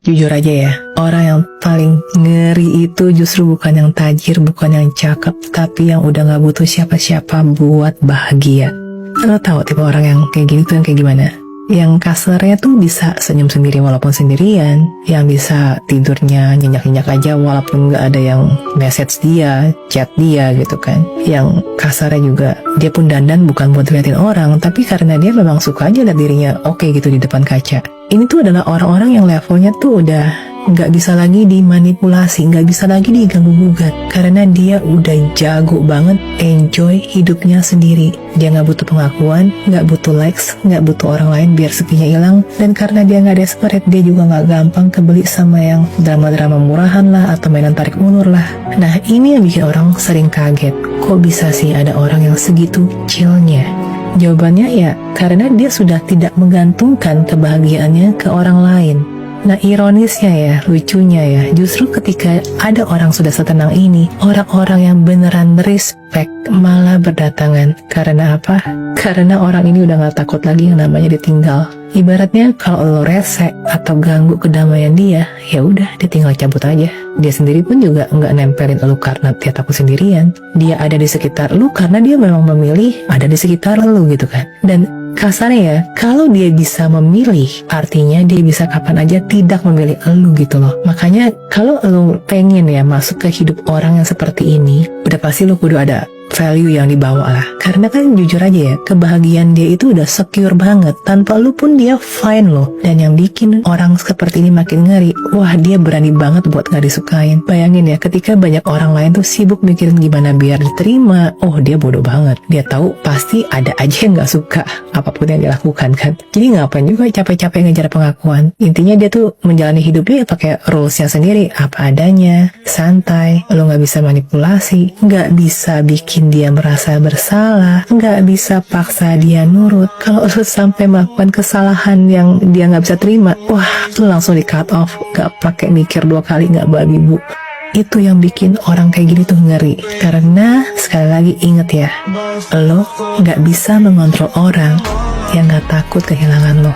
Jujur aja ya, orang yang paling ngeri itu justru bukan yang tajir, bukan yang cakep, tapi yang udah gak butuh siapa-siapa buat bahagia. Lo tahu tipe orang yang kayak gini tuh yang kayak gimana? Yang kasarnya tuh bisa senyum sendiri walaupun sendirian, yang bisa tidurnya nyenyak-nyenyak aja walaupun gak ada yang message dia, chat dia gitu kan. Yang kasarnya juga dia pun dandan bukan buat liatin orang, tapi karena dia memang suka aja liat dirinya oke gitu di depan kaca. Ini tuh adalah orang-orang yang levelnya tuh udah nggak bisa lagi dimanipulasi, nggak bisa lagi diganggu-gugat, karena dia udah jago banget enjoy hidupnya sendiri. Dia nggak butuh pengakuan, nggak butuh likes, nggak butuh orang lain biar sepinya hilang. Dan karena dia nggak desperate, dia juga nggak gampang kebeli sama yang drama-drama murahan lah atau mainan tarik ulur lah. Nah, ini yang bikin orang sering kaget, kok bisa sih ada orang yang segitu chillnya? Jawabannya ya, karena dia sudah tidak menggantungkan kebahagiaannya ke orang lain. Nah, ironisnya ya, lucunya ya, justru ketika ada orang sudah setenang ini, orang-orang yang beneran respect malah berdatangan. Karena apa? Karena orang ini udah gak takut lagi yang namanya ditinggal. Ibaratnya kalau lo rese atau ganggu kedamaian dia, ya udah dia tinggal cabut aja. Dia sendiri pun juga nggak nempelin lo karena dia takut sendirian. Dia ada di sekitar lo karena dia memang memilih ada di sekitar lo gitu kan. Dan kasarnya ya, kalau dia bisa memilih, artinya dia bisa kapan aja tidak memilih elu gitu loh. Makanya kalau lu pengen ya masuk ke hidup orang yang seperti ini, udah pasti lu kudu ada value yang dibawa lah. Karena kan jujur aja ya, kebahagiaan dia itu udah secure banget. Tanpa lu pun dia fine loh. Dan yang bikin orang seperti ini makin ngeri, wah dia berani banget buat gak disukain. Bayangin ya, ketika banyak orang lain tuh sibuk mikirin gimana biar diterima, oh dia bodoh banget. Dia tahu pasti ada aja yang gak suka apapun yang dia lakukan kan. Jadi ngapain juga capek-capek ngejar pengakuan. Intinya dia tuh menjalani hidupnya pakai rulesnya sendiri, apa adanya, santai. Lo gak bisa manipulasi, gak bisa bikin dia merasa bersalah, nggak bisa paksa dia nurut. Kalau lu sampai melakukan kesalahan yang dia nggak bisa terima, wah lu langsung di cut off, nggak pakai mikir dua kali, nggak babi bu. Itu yang bikin orang kayak gini tuh ngeri. Karena sekali lagi inget ya, lo nggak bisa mengontrol orang yang nggak takut kehilangan lo.